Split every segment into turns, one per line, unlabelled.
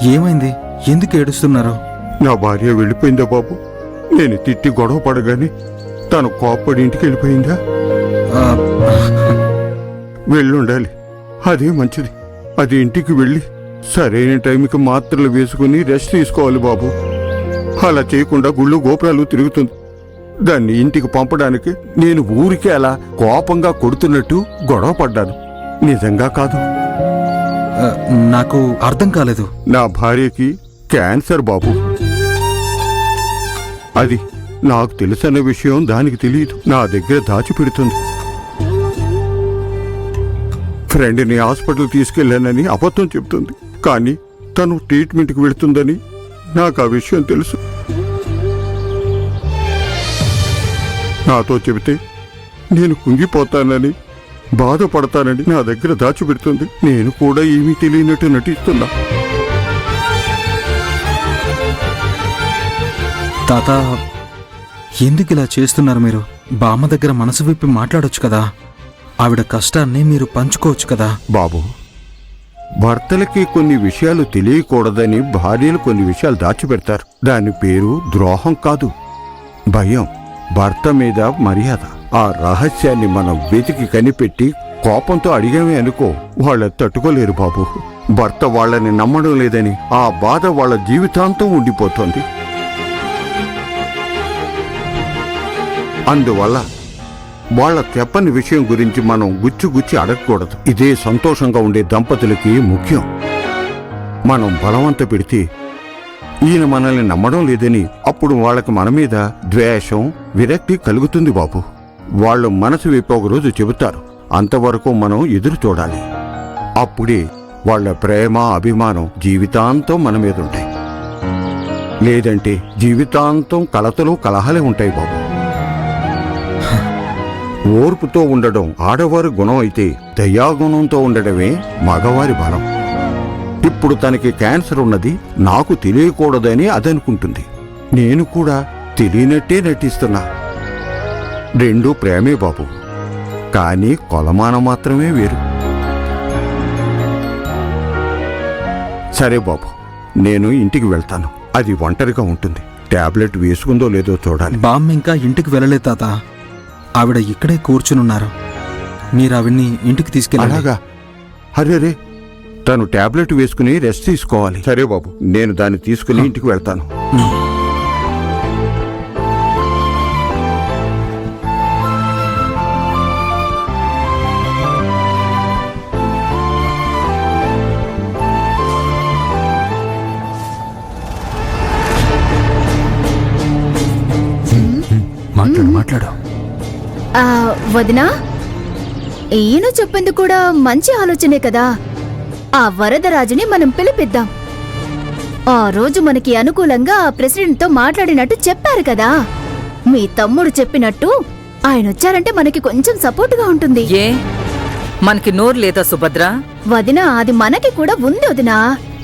ఏమైంది? ఎందుకు ఏడుస్తున్నారు?
నా భార్య వెళ్ళిపోయిందా బాబు? నేను తిట్టి గొడవ పడగానే తను కోప్పడి ఇంటికి వెళ్ళిపోయిందా?
ఆ,
వెళ్ళుండాలి. అదే మంచిది. అది ఇంటికి వెళ్ళి సరైన టైంకి మాత్రలు వేసుకుని రెస్ట్ తీసుకోవాలి బాబు. అలా చేయకుండా గుళ్ళు గోపురాలు తిరుగుతుంది. దాన్ని ఇంటికి పంపడానికి నేను ఊరికే అలా కోపంగా కొడుతున్నట్టు గొడవ పడ్డాను. నిజంగా కాదు.
నాకు అర్థం కాలేదు.
నా భార్యకి క్యాన్సర్ బాబు. అది నాకు తెలుసన్న విషయం దానికి తెలియదు. నా దగ్గర దాచిపెడుతుంది. ఫ్రెండ్ని హాస్పిటల్ తీసుకెళ్లానని అబద్ధం చెప్తుంది. కానీ తను ట్రీట్మెంట్కి వెళుతుందని నాకు ఆ విషయం తెలుసు. నాతో చెబితే నేను కుంగిపోతానని, బాధపడతానని నా దగ్గర దాచిపెడుతుంది. నేను కూడా ఏమీ తెలియనట్టు నటిస్తున్నా.
తాత, ఎందుకు ఇలా చేస్తున్నారు మీరు? బామ్మ దగ్గర మనసు విప్పి మాట్లాడొచ్చు కదా. ఆవిడ కష్టాన్ని మీరు పంచుకోవచ్చు కదా.
బాబు, భర్తలకి కొన్ని విషయాలు తెలియకూడదని భార్యలు కొన్ని విషయాలు దాచిపెడతారు. దాని పేరు ద్రోహం కాదు, భయం. భర్త మీద మర్యాద. ఆ రహస్యాన్ని మనం వెతికి కనిపెట్టి కోపంతో అడిగామే అనుకో, వాళ్ళ తట్టుకోలేరు బాబు. భర్త వాళ్ళని నమ్మడం లేదని ఆ బాధ వాళ్ళ జీవితాంతం ఉండిపోతుంది. అందువల్ల వాళ్ళ తెప్పని విషయం గురించి మనం గుచ్చి అడగకూడదు. ఇదే సంతోషంగా ఉండే దంపతులకి ముఖ్యం. మనం బలవంత పెడితే ఈయన మనల్ని నమ్మడం లేదని అప్పుడు వాళ్ళకి మన మీద ద్వేషం, విరక్తి కలుగుతుంది బాబు. వాళ్ళు మనసు విప్పి ఒకరోజు చెబుతారు. అంతవరకు మనం ఎదురు చూడాలి. అప్పుడే వాళ్ళ ప్రేమ, అభిమానం జీవితాంతం మన మీద ఉంటాయి. లేదంటే జీవితాంతం కలతలు, కలహాలే ఉంటాయి బాబు. ఓర్పుతో ఉండడం ఆడవారి గుణం అయితే, దయాగుణంతో ఉండడమే మగవారి బలం. ఇప్పుడు తనకి క్యాన్సర్ ఉన్నది నాకు తెలియకూడదని అదనుకుంటుంది. నేను కూడా తెలియనట్టే నటిస్తున్నా. రెండూ ప్రేమే బాబు, కానీ కొలమానం మాత్రమే వేరు. సరే బాబు, నేను ఇంటికి వెళ్తాను. అది ఒంటరిగా ఉంటుంది. టాబ్లెట్ వేసుకుందో లేదో చూడాలి.
బామ్మ ఇంకా ఇంటికి వెళ్ళలేదు తాత. ఆవిడ ఇక్కడే కూర్చునున్నారు. మీరు ఆవిడ్ని ఇంటికి తీసుకెళ్ళాలి.
అలాగా? అరే, తను టాబ్లెట్ వేసుకుని రెస్ట్ తీసుకోవాలి. సరే బాబు, నేను దాన్ని తీసుకుని ఇంటికి వెళ్తాను.
మాట్లాడు.
వదినా, ఈయన చెప్పింది కూడా మంచి ఆలోచనే కదా. ఆ వరదరాజుని మనం పిలిపిద్దాం. ఆ రోజు మనకి అనుకూలంగా ఆ ప్రెసిడెంట్తో మాట్లాడినట్టు చెప్పారు కదా. మీ తమ్ముడు చెప్పినట్టు ఆయన వచ్చారంటే మనకి కొంచెం సపోర్టుగా ఉంటుంది.
ఏ మనకి నోరు లేదా సుభద్ర?
వదినా, అది మనకి కూడా ఉంది వదినా.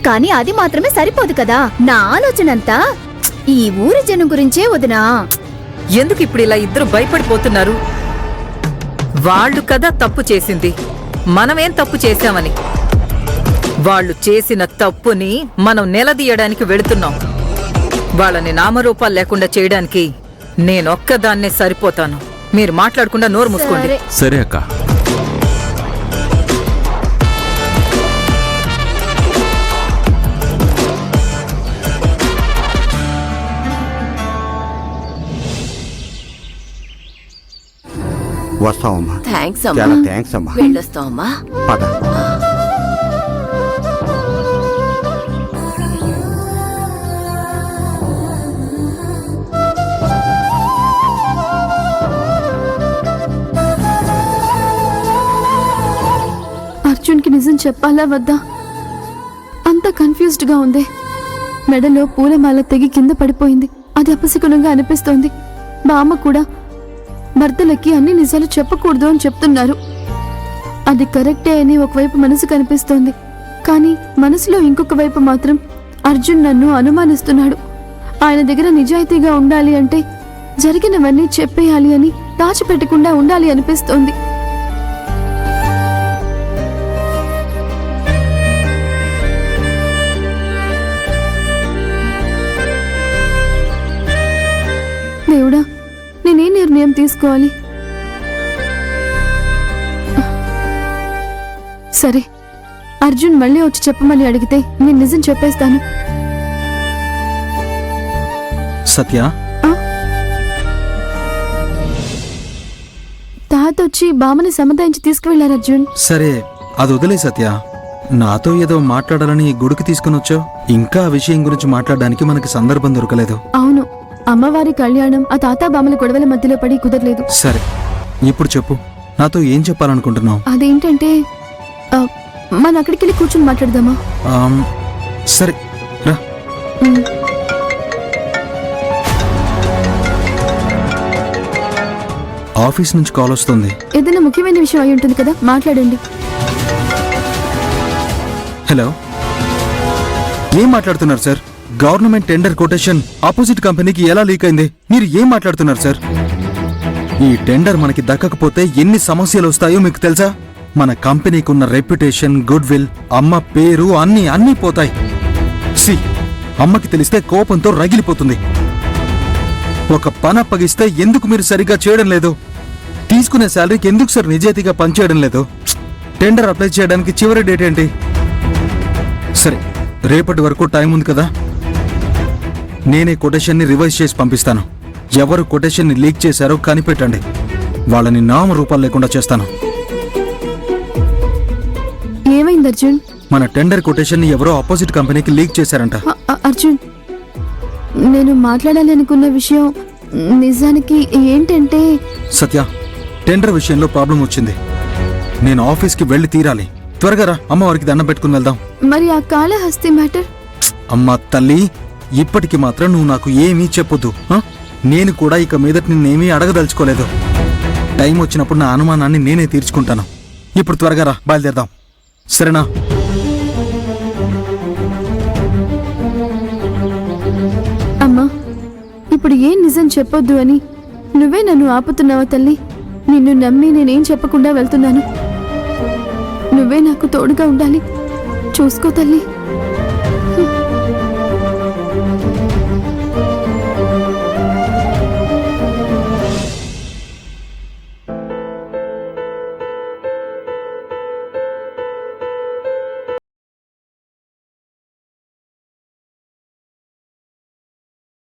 కానీ అది మాత్రమే సరిపోదు కదా. నా ఆలోచనంతా ఈ ఊరి జనం గురించే వదినా.
ఎందుకు ఇప్పుడు ఇలా ఇద్దరు భయపడిపోతున్నారు? వాళ్ళు కదా తప్పు చేసింది, మనమేం తప్పు చేశామని. వాళ్ళు చేసిన తప్పుని మనం నిలదీయడానికి వెళుతున్నాం. వాళ్ళని నామరూపాలు లేకుండా చేయడానికి నేనొక్కదాన్నే సరిపోతాను. మీరు మాట్లాడకుండా నోరు మూసుకోండి.
సరే అక్క.
వస్తామమ్మా.
థ్యాంక్స్
చాలా
అమ్మా.
థ్యాంక్స్ అమ్మా.
వెళ్ళొస్తామమ్మా.
పద.
అర్జున్కి నిజం చెప్పాలా వద్దా? అంత కన్ఫ్యూజ్డ్గా ఉంది. మెడలో పూలమాల తెగి కింద పడిపోయింది. అది అపశకునంగా అనిపిస్తోంది. బామ్మ కూడా భర్తలకి అన్ని నిజాలు చెప్పకూడదు అని చెప్తున్నారు. అది కరెక్టే అని ఒకవైపు మనసు కనిపిస్తోంది. కానీ మనసులో ఇంకొక వైపు మాత్రం అర్జున్ నన్ను అనుమానిస్తున్నాడు. ఆయన దగ్గర నిజాయితీగా ఉండాలి అంటే జరిగినవన్నీ చెప్పేయాలి అని, దాచిపెట్టకుండా ఉండాలి అనిపిస్తోంది. తీసుకోవాలి? సరే, అర్జున్ మళ్ళీ వచ్చి చెప్పమని అడిగితే నేను నిజం చెప్పేస్తాను.
సత్య,
ఆ? తాత వచ్చి బామ్మని సముదాయించి తీసుకువెళ్లారు అర్జున్.
సరే అది వదిలే సత్య. నాతో ఏదో మాట్లాడాలని గుడికి తీసుకుని వచ్చావు. ఇంకా ఆ విషయం గురించి మాట్లాడడానికి మనకి సందర్భం దొరకలేదు.
అవును, అమ్మవారి కళ్యాణం ఆ తాత బామ్మల గొడవల మధ్యలో పడి కుదరలేదు.
సరే ఇప్పుడు చెప్పు, నాతో ఏం చెప్పాలనుకుంటున్నావు?
అదేంటంటే మనం అక్కడికి వెళ్ళి కూర్చుని మాట్లాడదామా?
సరే రా.
ఉమ్.
ఆఫీస్ నుంచి కాల్ వస్తుంది.
ఏదైనా ముఖ్యమైన విషయం అయి ఉంటుంది కదా, మాట్లాడండి.
హలో, ఏం మాట్లాడుతున్నారు sir? Government tender quotation opposite కంపెనీకి ఎలా లీక్ అయింది? మీరు ఏం మాట్లాడుతున్నారు సార్? ఈ టెండర్ మనకి దక్కకపోతే ఎన్ని సమస్యలు వస్తాయో మీకు తెలుసా? మన కంపెనీకి ఉన్న రెప్యుటేషన్, గుడ్ విల్, అమ్మ పేరు అన్నీ పోతాయి. సి, అమ్మకి తెలిస్తే కోపంతో రగిలిపోతుంది. ఒక పని అప్పగిస్తే ఎందుకు మీరు సరిగ్గా చేయడం లేదు? తీసుకునే శాలరీకి ఎందుకు సార్ నిజాయితీగా పనిచేయడం లేదు? టెండర్ అప్లై చేయడానికి చివరి డేట్ ఏంటి? సరే, రేపటి వరకు టైం ఉంది కదా. నేనే కొటేషన్ని రివైజ్ చేసి పంపిస్తాను. ఎవరు కొటేషన్ని లీక్ చేశారో కనిపెట్టండి. వాళ్ళని నామరూపాలు లేకుండా చేస్తాను.
ఏమైంది అర్జున్?
మన టెండర్ కొటేషన్ని ఎవరో ఆపోజిట్ కంపెనీకి లీక్ చేశారంట.
అర్జున్, నేను మాట్లాడాలి అనుకున్న విషయం నిజానికి ఏంటంటే...
సత్య, టెండర్ విషయంలో ప్రాబ్లం వచ్చింది. నేను ఆఫీస్కి వెళ్ళి తీరాలి. త్వరగా రా, అమ్మవారికి దండం పెట్టుకుని వెళ్దాం.
మరి ఆ కాళహస్తి మ్యాటర్?
అమ్మా తల్లి, ఇప్పటికి మాత్రం నువ్వు నాకు ఏమీ చెప్పొద్దు. నేను కూడా ఇక మీదట నిన్నేమీ అడగదలుచుకోలేదు. టైం వచ్చినప్పుడు నా అనుమానాన్ని నేనే తీర్చుకుంటాను. ఇప్పుడు త్వరగా రా, బయలుదేరదాం. సరేనా?
అమ్మా, ఇప్పుడు ఏం నిజం చెప్పొద్దు అని నువ్వే నన్ను ఆపుతున్నావా తల్లి? నిన్ను నమ్మి నేనేం చెప్పకుండా వెళ్తున్నాను. నువ్వే నాకు తోడుగా ఉండాలి. చూసుకో తల్లి.